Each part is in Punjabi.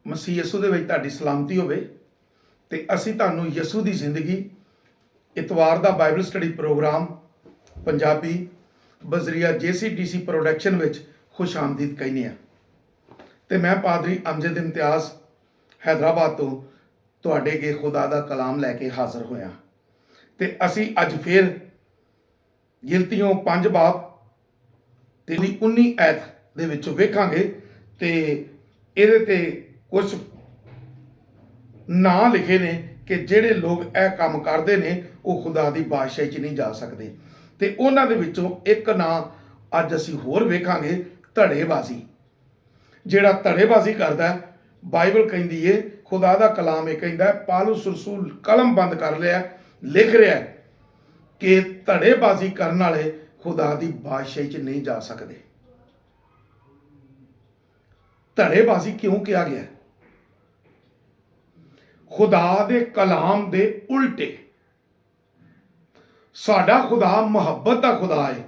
ਮਸੀਹ ਯਸੂ ਦੇ ਵਿੱਚ ਤੁਹਾਡੀ ਸਲਾਮਤੀ ਹੋਵੇ ਤੇ ਅਸੀਂ ਤੁਹਾਨੂੰ ਯਸੂ ਦੀ ਜ਼ਿੰਦਗੀ ਇਤਵਾਰ ਦਾ ਬਾਈਬਲ ਸਟੱਡੀ ਪ੍ਰੋਗਰਾਮ ਪੰਜਾਬੀ ਬਜ਼ਰੀਆ JCDC ਪ੍ਰੋਡਕਸ਼ਨ ਵਿੱਚ ਖੁਸ਼ ਆਮਦੀਦ ਕਹਿੰਦੇ ਆ। ਤੇ ਮੈਂ ਪਾਦਰੀ ਅਮਜਦ ਇਮਤਿਆਜ਼ हैदराबाद ਤੋਂ ਤੁਹਾਡੇ ਅੱਗੇ ਖੁਦਾ ਦਾ ਕਲਾਮ ਲੈ ਕੇ ਹਾਜ਼ਰ ਹੋਇਆ। ਤੇ ਅਸੀਂ ਅੱਜ ਫਿਰ ਗਿਣਤੀਓਂ 5 ਬਾਬ ਤੇ 19 ਐਤ ਦੇ ਵਿੱਚੋਂ ਵੇਖਾਂਗੇ ਤੇ ਇਹਦੇ ਤੇ ਕੁਝ ਨਾਂ ਲਿਖੇ ਨੇ ਕਿ ਜਿਹੜੇ ਲੋਕ ਇਹ ਕੰਮ ਕਰਦੇ ਨੇ ਉਹ ਖੁਦਾ ਦੀ ਬਾਦਸ਼ਾਹੀ 'ਚ ਨਹੀਂ ਜਾ ਸਕਦੇ। ਤੇ ਉਹਨਾਂ ਦੇ ਵਿੱਚੋਂ ਇੱਕ ਨਾਂ ਅੱਜ ਅਸੀਂ ਹੋਰ ਵੇਖਾਂਗੇ, ਧੜੇਬਾਜ਼ੀ। ਜਿਹੜਾ ਧੜੇਬਾਜ਼ੀ ਕਰਦਾ, ਬਾਈਬਲ ਕਹਿੰਦੀ ਏ, ਖੁਦਾ ਦਾ ਕਲਾਮ ਇਹ ਕਹਿੰਦਾ, ਪਾਲੂਸ ਰਸੂਲ ਕਲਮ ਬੰਦ ਕਰ ਲਿਆ, ਲਿਖ ਰਿਹਾ ਕਿ ਧੜੇਬਾਜ਼ੀ ਕਰਨ ਵਾਲੇ ਖੁਦਾ ਦੀ ਬਾਦਸ਼ਾਹੀ 'ਚ ਨਹੀਂ ਜਾ ਸਕਦੇ। ਧੜੇਬਾਜ਼ੀ ਕਿਉਂ ਕਿਹਾ ਗਿਆ? ਖੁਦਾ ਦੇ ਕਲਾਮ ਦੇ ਉਲਟੇ। ਸਾਡਾ ਖੁਦਾ ਮੁਹੱਬਤ ਦਾ ਖੁਦਾ ਹੈ।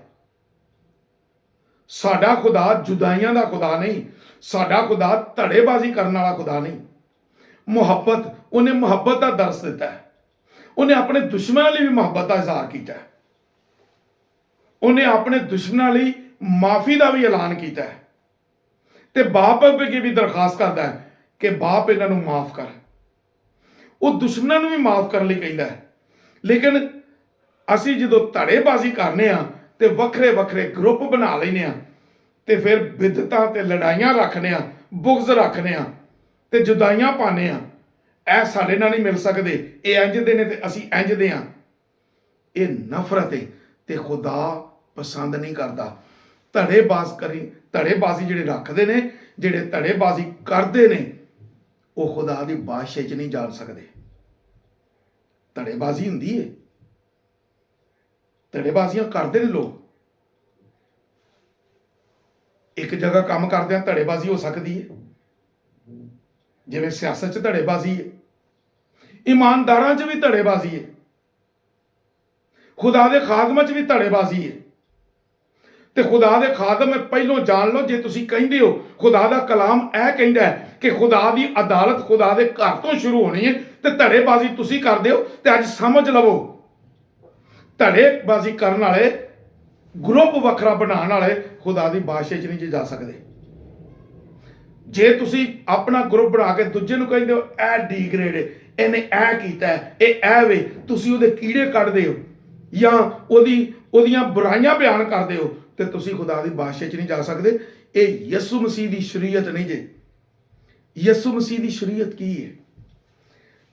ਸਾਡਾ ਖੁਦਾ ਜੁਦਾਈਆਂ ਦਾ ਖੁਦਾ ਨਹੀਂ। ਸਾਡਾ ਖੁਦਾ ਧੜੇਬਾਜ਼ੀ ਕਰਨ ਵਾਲਾ ਖੁਦਾ ਨਹੀਂ। ਮੁਹੱਬਤ, ਉਹਨੇ ਮੁਹੱਬਤ ਦਾ ਦਰਸ ਦਿੱਤਾ ਹੈ। ਉਹਨੇ ਆਪਣੇ ਦੁਸ਼ਮਣਾਂ ਲਈ ਵੀ ਮੁਹੱਬਤ ਦਾ ਇਜ਼ਹਾਰ ਕੀਤਾ ਹੈ। ਉਹਨੇ ਆਪਣੇ ਦੁਸ਼ਮਣਾਂ ਲਈ ਮਾਫੀ ਦਾ ਵੀ ਐਲਾਨ ਕੀਤਾ ਹੈ ਤੇ ਬਾਪ ਅੱਗੇ ਵੀ ਦਰਖਾਸਤ ਕਰਦਾ ਹੈ ਕਿ ਬਾਪ ਇਹਨਾਂ ਨੂੰ ਮਾਫ ਕਰ। ਉਹ ਦੁਸ਼ਮਣਾਂ ਨੂੰ ਵੀ ਮਾਫ ਕਰਨ ਲਈ ਕਹਿੰਦਾ ਹੈ। ਲੇਕਿਨ ਅਸੀਂ ਜਦੋਂ ਧੜੇਬਾਜ਼ੀ ਕਰਨੇ ਆ ਤੇ ਵੱਖਰੇ ਵੱਖਰੇ ਗਰੁੱਪ ਬਣਾ ਲੈਨੇ ਆ ਤੇ ਫਿਰ ਬਿਦਤਾਂ ਤੇ ਲੜਾਈਆਂ ਰੱਖਨੇ ਆ, ਬੁਗਜ਼ ਰੱਖਨੇ ਆ ਤੇ ਜੁਦਾਈਆਂ ਪਾਣੇ ਆ। ਇਹ ਸਾਡੇ ਨਾਲ ਨਹੀਂ ਮਿਲ ਸਕਦੇ। ਇਹ ਇੰਜ ਦੇ ਨੇ ਤੇ ਅਸੀਂ ਇੰਜ ਦੇ ਆ। ਇਹ ਨਫ਼ਰਤ ਹੈ ਤੇ ਖੁਦਾ ਪਸੰਦ ਨਹੀਂ ਕਰਦਾ। ਧੜੇਬਾਜ਼ੀ ਜਿਹੜੇ ਰੱਖਦੇ ਨੇ, ਜਿਹੜੇ ਧੜੇਬਾਜ਼ੀ ਕਰਦੇ ਨੇ, ਉਹ ਖੁਦਾ ਦੀ ਬਾਦਸ਼ਾਹੀ 'ਚ ਨਹੀਂ ਜਾ ਸਕਦੇ। ਧੜੇਬਾਜ਼ੀ ਹੁੰਦੀ ਹੈ, ਧੜੇਬਾਜ਼ੀਆਂ ਕਰਦੇ ਨੇ ਲੋਕ। ਇੱਕ ਜਗ੍ਹਾ ਕੰਮ ਕਰਦਿਆਂ ਧੜੇਬਾਜ਼ੀ ਹੋ ਸਕਦੀ ਹੈ, ਜਿਵੇਂ ਸਿਆਸਤ 'ਚ ਧੜੇਬਾਜ਼ੀ ਹੈ, ਇਮਾਨਦਾਰਾਂ 'ਚ ਵੀ ਧੜੇਬਾਜ਼ੀ ਹੈ, ਖੁਦਾ ਦੇ ਖਾਦਮਾਂ 'ਚ ਵੀ ਧੜੇਬਾਜ਼ੀ ਹੈ। ਤੇ ਖੁਦਾ ਦੇ ਖਾਦਮ ਪਹਿਲੋਂ ਜਾਣ ਲਓ, ਜੇ ਤੁਸੀਂ ਕਹਿੰਦੇ ਹੋ ਖੁਦਾ ਦਾ ਕਲਾਮ ਇਹ ਕਹਿੰਦਾ ਹੈ ਕਿ ਖੁਦਾ ਦੀ ਅਦਾਲਤ ਖੁਦਾ ਦੇ ਘਰ ਤੋਂ ਸ਼ੁਰੂ ਹੋਣੀ ਹੈ, ਤੇ ਧੜੇਬਾਜ਼ੀ ਤੁਸੀਂ ਕਰਦੇ ਹੋ, ਤੇ ਅੱਜ ਸਮਝ ਲਵੋ ਧੜੇਬਾਜ਼ੀ ਕਰਨ ਵਾਲੇ, ਗਰੁੱਪ ਵੱਖਰਾ ਬਣਾਉਣ ਵਾਲੇ ਖੁਦਾ ਦੀ ਬਾਦਸ਼ਾਹੀ 'ਚ ਨਹੀਂ ਜਾ ਸਕਦੇ। ਜੇ ਤੁਸੀਂ ਆਪਣਾ ਗਰੁੱਪ ਬਣਾ ਕੇ ਦੂਜੇ ਨੂੰ ਕਹਿੰਦੇ ਹੋ ਇਹ ਡੀਗ੍ਰੇਡ ਹੈ, ਇਹਨੇ ਇਹ ਕੀਤਾ, ਇਹ ਵੇ, ਤੁਸੀਂ ਉਹਦੇ ਕੀੜੇ ਕੱਢਦੇ ਹੋ ਜਾਂ ਉਹਦੀਆਂ ਬੁਰਾਈਆਂ ਬਿਆਨ ਕਰਦੇ ਹੋ, ਤੇ ਤੁਸੀਂ ਖੁਦਾ ਦੀ ਬਾਦਸ਼ਾਹੀ 'ਚ ਨਹੀਂ ਜਾ ਸਕਦੇ। ਇਹ ਯਿਸੂ ਮਸੀਹ ਦੀ ਸ਼ਰੀਅਤ ਨਹੀਂ ਜੇ। ਯਿਸੂ ਮਸੀਹ ਦੀ ਸ਼ਰੀਅਤ ਕੀ ਹੈ?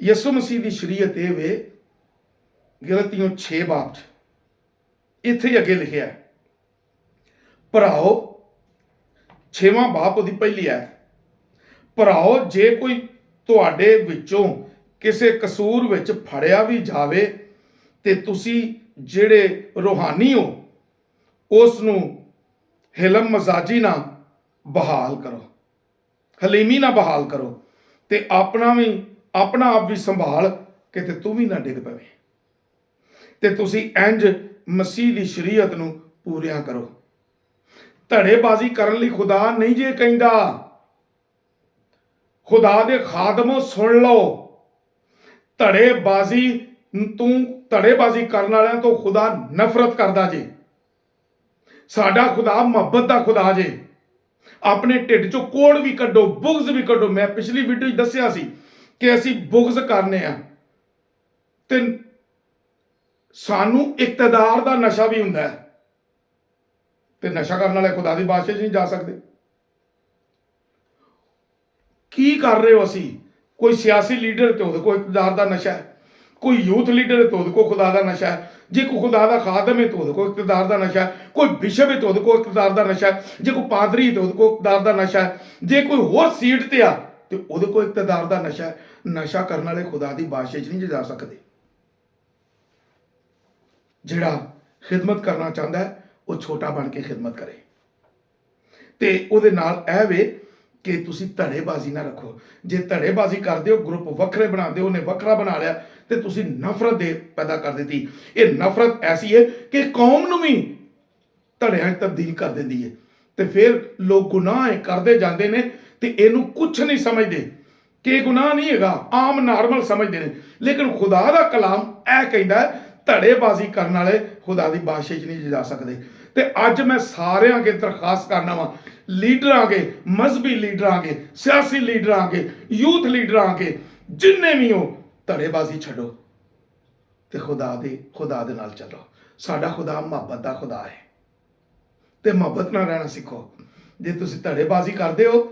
ਯਿਸੂ ਮਸੀਹ ਦੀ ਸ਼ਰੀਅਤ ਇਹ ਵੇ, ਗਿਣਤੀਓਂ 6 ਬਾਬ 'ਚ ਇੱਥੇ ਹੀ ਅੱਗੇ ਲਿਖਿਆ ਹੈ, ਭਰਾਓ, 6ਵਾਂ ਬਾਬ ਉਹਦੀ ਪਹਿਲੀ ਹੈ, ਭਰਾਓ, ਜੇ ਕੋਈ ਤੁਹਾਡੇ ਵਿੱਚੋਂ ਕਿਸੇ ਕਸੂਰ ਵਿੱਚ ਫੜਿਆ ਵੀ ਜਾਵੇ ਤੇ ਤੁਸੀਂ ਜਿਹੜੇ ਰੂਹਾਨੀ ਹੋ ਉਸ ਨੂੰ ਹਿਲਮ ਮਜ਼ਾਜੀ ਨਾਲ ਬਹਾਲ ਕਰੋ, ਹਲੀਮੀ ਨਾਲ ਬਹਾਲ ਕਰੋ, ਤੇ ਆਪਣਾ ਆਪ ਵੀ ਸੰਭਾਲ ਕਿਤੇ ਤੂੰ ਵੀ ਨਾ ਡਿੱਗ ਪਵੇ, ਤੇ ਤੁਸੀਂ ਇੰਜ ਮਸੀਹ ਦੀ ਸ਼ਰੀਅਤ ਨੂੰ ਪੂਰਿਆ ਕਰੋ। ਧੜੇਬਾਜ਼ੀ ਕਰਨ ਲਈ ਖੁਦਾ ਨਹੀਂ ਜੇ ਕਹਿੰਦਾ। ਖੁਦਾ ਦੇ ਖਾਦਮੋ ਸੁਣ ਲਓ, ਧੜੇਬਾਜ਼ੀ ਕਰਨ ਵਾਲਿਆਂ ਤੋਂ ਖੁਦਾ ਨਫ਼ਰਤ ਕਰਦਾ ਜੇ। ਸਾਡਾ ਖੁਦਾ ਮੁਹੱਬਤ ਦਾ ਖੁਦਾ ਜੇ। ਆਪਣੇ ਢਿੱਡ ਚੋਂ ਕੋੜ ਵੀ ਕੱਢੋ, ਬੁਗਜ਼ ਵੀ ਕੱਢੋ। ਮੈਂ ਪਿਛਲੀ ਵੀਡੀਓ 'ਚ ਦੱਸਿਆ ਸੀ ਕਿ ਅਸੀਂ ਬੁਗਜ਼ ਕਰਨੇ ਆ ਤੇ ਸਾਨੂੰ ਇਕਤਦਾਰ ਦਾ ਨਸ਼ਾ ਵੀ ਹੁੰਦਾ ਹੈ, ਤੇ ਨਸ਼ਾ ਕਰਨ ਵਾਲੇ ਖੁਦਾ ਦੀ ਬਾਦਸ਼ਾਹੀ 'ਚ ਨਹੀਂ ਜਾ ਸਕਦੇ। ਕੀ ਕਰ ਰਹੇ ਹੋ ਅਸੀਂ? ਕੋਈ ਸਿਆਸੀ ਲੀਡਰ ਤੇ ਉਹਦੇ ਕੋਲ ਇਕਤਦਾਰ ਦਾ ਨਸ਼ਾ ਹੈ, ਕੋਈ ਯੂਥ ਲੀਡਰ ਤੇ ਉਹਦੇ ਕੋਲ ਖੁਦਾ ਦਾ ਨਸ਼ਾ ਹੈ, ਜੇ ਕੋਈ ਖੁਦਾ ਦਾ ਖਾਦਮ ਹੈ ਤੇ ਉਹਦੇ ਕੋਲ ਇਕਤਦਾਰ ਦਾ ਨਸ਼ਾ ਹੈ, ਕੋਈ ਬਿਸ਼ਪ ਹੈ ਤੇ ਉਹਦੇ ਕੋਲ ਇਕਤਦਾਰ ਦਾ ਨਸ਼ਾ ਹੈ, ਜੇ ਕੋਈ ਪਾਦਰੀ ਹੈ ਤੇ ਉਹਦੇ ਕੋਲ ਇਕਤਦਾਰ ਦਾ ਨਸ਼ਾ ਹੈ, ਜੇ ਕੋਈ ਹੋਰ ਸੀਟ ਤੇ ਆ ਤੇ ਉਹਦੇ ਕੋਲ ਇਕਤਦਾਰ ਦਾ ਨਸ਼ਾ ਹੈ। ਨਸ਼ਾ ਕਰਨ ਵਾਲੇ ਖੁਦਾ ਦੀ ਬਾਦਸ਼ਾਹੀ 'ਚ ਨਹੀਂ ਜਾ ਸਕਦੇ। ਜਿਹੜਾ ਖਿਦਮਤ ਕਰਨਾ ਚਾਹੁੰਦਾ ਹੈ ਉਹ ਛੋਟਾ ਬਣ ਕੇ ਖਿਦਮਤ ਕਰੇ, ਤੇ ਉਹਦੇ ਨਾਲ ਇਹ ਵੇ ਕਿ ਤੁਸੀਂ ਧੜੇਬਾਜ਼ੀ ਨਾ ਰੱਖੋ। ਜੇ ਧੜੇਬਾਜ਼ੀ ਕਰਦੇ ਹੋ, ਗਰੁੱਪ ਵੱਖਰੇ ਬਣਾਉਂਦੇ ਹੋ, ਉਹਨੇ ਵੱਖਰਾ ਬਣਾ ਲਿਆ ਤੇ ਤੁਸੀਂ ਨਫ਼ਰਤ ਦੇ ਪੈਦਾ ਕਰ ਦਿੱਤੀ। ਇਹ ਨਫ਼ਰਤ ਐਸੀ ਹੈ ਕਿ ਕੌਮ ਨੂੰ ਵੀ ਧੜਿਆਂ 'ਚ ਤਬਦੀਲ ਕਰ ਦਿੰਦੀ ਹੈ, ਤੇ ਫਿਰ ਲੋਕ ਗੁਨਾਹ ਕਰਦੇ ਜਾਂਦੇ ਨੇ ਤੇ ਇਹਨੂੰ ਕੁਛ ਨਹੀਂ ਸਮਝਦੇ। ਕਿ ਇਹ ਗੁਨਾਹ ਨਹੀਂ ਹੈਗਾ, ਆਮ ਨਾਰਮਲ ਸਮਝਦੇ ਨੇ। ਲੇਕਿਨ ਖੁਦਾ ਦਾ ਕਲਾਮ ਇਹ ਕਹਿੰਦਾ ਹੈ, ਧੜੇਬਾਜ਼ੀ ਕਰਨ ਵਾਲੇ ਖੁਦਾ ਦੀ ਬਾਦਸ਼ਾਹੀ 'ਚ ਨਹੀਂ ਜਾ ਸਕਦੇ। ਤੇ ਅੱਜ ਮੈਂ ਸਾਰਿਆਂ ਅੱਗੇ ਦਰਖਾਸਤ ਕਰਨਾ ਵਾ, ਲੀਡਰਾਂ ਅੱਗੇ, ਮਜ਼ਹਬੀ ਲੀਡਰਾਂ ਅੱਗੇ, ਸਿਆਸੀ ਲੀਡਰਾਂ ਅੱਗੇ, ਯੂਥ ਲੀਡਰਾਂ ਅੱਗੇ, ਜਿੰਨੇ ਵੀ ਹੋ, ਧੜੇਬਾਜ਼ੀ ਛੱਡੋ ਤੇ ਖੁਦਾ ਦੇ ਨਾਲ ਚੱਲੋ। ਸਾਡਾ ਖੁਦਾ ਮੁਹੱਬਤ ਦਾ ਖੁਦਾ ਹੈ ਤੇ ਮੁਹੱਬਤ ਨਾਲ ਰਹਿਣਾ ਸਿੱਖੋ। ਜੇ ਤੁਸੀਂ ਧੜੇਬਾਜ਼ੀ ਕਰਦੇ ਹੋ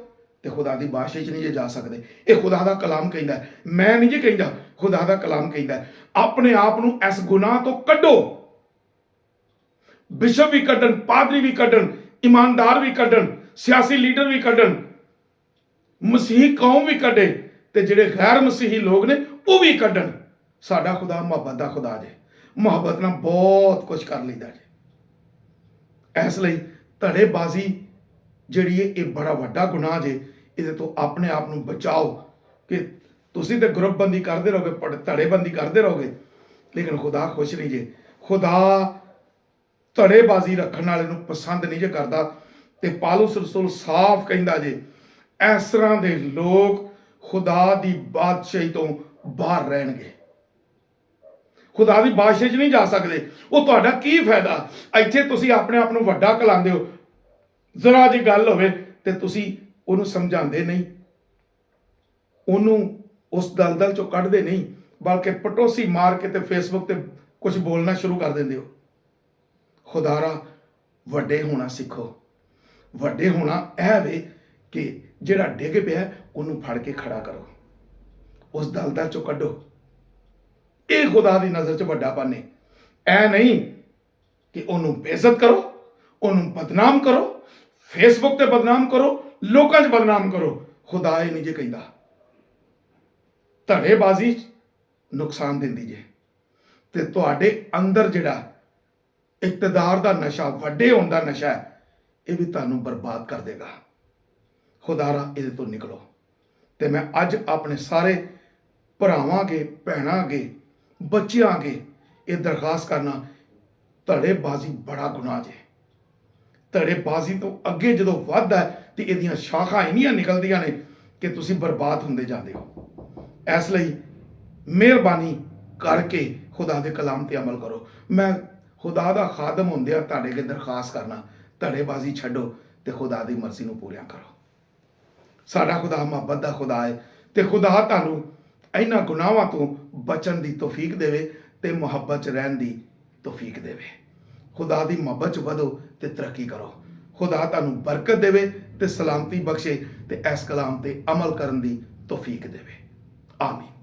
ਤੇ ਖੁਦਾ ਦੀ ਬਾਦਸ਼ਾਹੀ 'ਚ ਨਹੀਂ ਜੇ ਜਾ ਸਕਦੇ। ਇਹ ਖੁਦਾ ਦਾ ਕਲਾਮ ਕਹਿੰਦਾ ਹੈ, ਮੈਂ ਨਹੀਂ ਜੀ ਕਹਿੰਦਾ, ਖੁਦਾ ਦਾ ਕਲਾਮ ਕਹਿੰਦਾ ਹੈ। ਆਪਣੇ ਆਪ ਨੂੰ ਇਸ ਗੁਨਾਹ ਤੋਂ ਕੱਢੋ। ਬਿਸ਼ਪ ਵੀ ਕੱਢਣ, ਪਾਦਰੀ ਵੀ ਕੱਢਣ, ਇਮਾਨਦਾਰ ਵੀ ਕੱਢਣ, ਸਿਆਸੀ ਲੀਡਰ ਵੀ ਕੱਢਣ, ਮਸੀਹੀ ਕੌਮ ਵੀ ਕੱਢੇ ਤੇ ਜਿਹੜੇ ਗੈਰ ਮਸੀਹੀ ਲੋਕ ਨੇ ਉਹ ਵੀ ਕੱਢਣ। ਸਾਡਾ ਖੁਦਾ ਮੁਹੱਬਤ ਦਾ ਖੁਦਾ ਜੇ, ਮੁਹੱਬਤ ਨਾਲ ਬਹੁਤ ਕੁਝ ਕਰ ਲਈਦਾ ਜੇ। ਇਸ ਲਈ ਧੜੇਬਾਜ਼ੀ ਜਿਹੜੀ ਹੈ ਇਹ ਬੜਾ ਵੱਡਾ ਗੁਨਾਹ ਜੇ। ਇਹਦੇ ਤੋਂ ਆਪਣੇ ਆਪ ਨੂੰ ਬਚਾਓ। ਕਿ ਤੁਸੀਂ ਤੇ ਗਰੁੱਪਬੰਦੀ ਕਰਦੇ ਰਹੋਗੇ, ਧੜੇਬੰਦੀ ਕਰਦੇ ਰਹੋਗੇ, ਲੇਕਿਨ ਖੁਦਾ ਖੁਸ਼ ਨਹੀਂ ਜੇ। ਖੁਦਾ ਧੜੇਬਾਜ਼ੀ ਰੱਖਣ ਵਾਲੇ ਨੂੰ ਪਸੰਦ ਨਹੀਂ ਜੇ ਕਰਦਾ। ਤੇ ਪਾਲੂਸ ਰਸੂਲ ਸਾਫ਼ ਕਹਿੰਦਾ ਜੇ, ਇਸ ਤਰ੍ਹਾਂ ਦੇ ਲੋਕ ਖੁਦਾ ਦੀ ਬਾਦਸ਼ਾਹੀ ਤੋਂ ਬਾਹਰ ਰਹਿਣਗੇ, ਖੁਦਾ ਦੀ ਬਾਦਸ਼ਾਹੀ 'ਚ ਨਹੀਂ ਜਾ ਸਕਦੇ। ਉਹ ਤੁਹਾਡਾ ਕੀ ਫਾਇਦਾ? ਇੱਥੇ ਤੁਸੀਂ ਆਪਣੇ ਆਪ ਨੂੰ ਵੱਡਾ ਕਲਾਉਂਦੇ ਹੋ, ਜ਼ਰਾ ਜੀ ਗੱਲ ਹੋਵੇ ਤੇ ਤੁਸੀਂ ਉਹਨੂੰ ਸਮਝਾਉਂਦੇ ਨਹੀਂ, ਉਹਨੂੰ ਉਸ ਦਲਦਲ 'ਚੋਂ ਕੱਢਦੇ ਨਹੀਂ, ਬਲਕਿ ਪਟੋਸੀ ਮਾਰ ਕੇ ਤੇ ਫੇਸਬੁੱਕ ਤੇ ਕੁਝ ਬੋਲਣਾ ਸ਼ੁਰੂ ਕਰ ਦਿੰਦੇ ਹੋ। ਖੁਦਾਰਾ ਵੱਡੇ ਹੋਣਾ ਸਿੱਖੋ। ਵੱਡੇ ਹੋਣਾ ਇਹ ਵੇ ਕਿ ਜਿਹੜਾ ਡਿੱਗ ਪਿਆ ਉਹਨੂੰ ਫੜ ਕੇ ਖੜਾ ਕਰੋ, ਉਸ ਦਲਦਲ 'ਚੋਂ ਕੱਢੋ। ਇਹ ਖੁਦਾ ਦੀ ਨਜ਼ਰ 'ਚ ਵੱਡਾਪਨ ਹੈ। ਇਹ ਨਹੀਂ ਕਿ ਉਹਨੂੰ ਬੇਇੱਜ਼ਤ ਕਰੋ, ਉਹਨੂੰ ਬਦਨਾਮ ਕਰੋ, ਫੇਸਬੁੱਕ ਤੇ ਬਦਨਾਮ ਕਰੋ, ਲੋਕਾਂ 'ਚ ਬਦਨਾਮ ਕਰੋ। ਖੁਦਾ ਇਹ ਨਹੀਂ ਜੇ ਕਹਿੰਦਾ। ਧੜੇਬਾਜ਼ੀ ਨੁਕਸਾਨ ਦਿੰਦੀ ਜੇ ਤੇ ਤੁਹਾਡੇ ਅੰਦਰ ਜਿਹੜਾ ਇਕਤਦਾਰ ਦਾ ਨਸ਼ਾ, ਵੱਡੇ ਹੋਣ ਦਾ ਨਸ਼ਾ ਹੈ, ਇਹ ਵੀ ਤੁਹਾਨੂੰ ਬਰਬਾਦ ਕਰ ਦੇਗਾ। ਖੁਦਾਰਾ ਇਹਦੇ ਤੋਂ ਨਿਕਲੋ। ਤੇ ਮੈਂ ਅੱਜ ਆਪਣੇ ਸਾਰੇ ਭਰਾਵਾਂ ਅੱਗੇ, ਭੈਣਾਂ ਅੱਗੇ, ਬੱਚਿਆਂ ਅੱਗੇ ਇਹ ਦਰਖਾਸਤ ਕਰਨਾ, ਧੜੇਬਾਜ਼ੀ ਬੜਾ ਗੁਨਾਹ ਜੇ। ਧੜੇਬਾਜ਼ੀ ਤੋਂ ਅੱਗੇ ਜਦੋਂ ਵੱਧਦਾ ਤੇ ਇਹਦੀਆਂ ਸ਼ਾਖਾਂ ਇੰਨੀਆਂ ਨਿਕਲਦੀਆਂ ਨੇ ਕਿ ਤੁਸੀਂ ਬਰਬਾਦ ਹੁੰਦੇ ਜਾਂਦੇ ਹੋ। ਇਸ ਲਈ ਮਿਹਰਬਾਨੀ ਕਰਕੇ ਖੁਦਾ ਦੇ ਕਲਾਮ ਤੇ ਅਮਲ ਕਰੋ। ਮੈਂ ਖੁਦਾ ਦਾ ਖਾਦਮ ਹੁੰਦਿਆਂ ਤੁਹਾਡੇ ਅੱਗੇ ਦਰਖਾਸਤ ਕਰਨਾ, ਧੜੇਬਾਜ਼ੀ ਛੱਡੋ ਤੇ ਖੁਦਾ ਦੀ ਮਰਜ਼ੀ ਨੂੰ ਪੂਰੀਆਂ ਕਰੋ। ਸਾਡਾ ਖੁਦਾ ਮੁਹੱਬਤ ਦਾ ਖੁਦਾ ਹੈ ਤੇ ਖੁਦਾ ਤੁਹਾਨੂੰ ਇਹਨਾਂ ਗੁਨਾਹਾਂ ਤੋਂ ਬਚਣ ਦੀ ਤੌਫੀਕ ਦੇਵੇ ਤੇ ਮੁਹੱਬਤ 'ਚ ਰਹਿਣ ਦੀ ਤੌਫੀਕ ਦੇਵੇ। ਖੁਦਾ ਦੀ ਮੁਹੱਬਤ 'ਚ ਵਧੋ ਤੇ ਤਰੱਕੀ ਕਰੋ। ਖੁਦਾ ਤੁਹਾਨੂੰ ਬਰਕਤ ਦੇਵੇ ਤੇ ਸਲਾਮਤੀ ਬਖਸ਼ੇ ਤੇ ਇਸ ਕਲਾਮ ਤੇ ਅਮਲ ਕਰਨ ਦੀ ਤੌਫੀਕ ਦੇਵੇ। ਆਮੀਨ।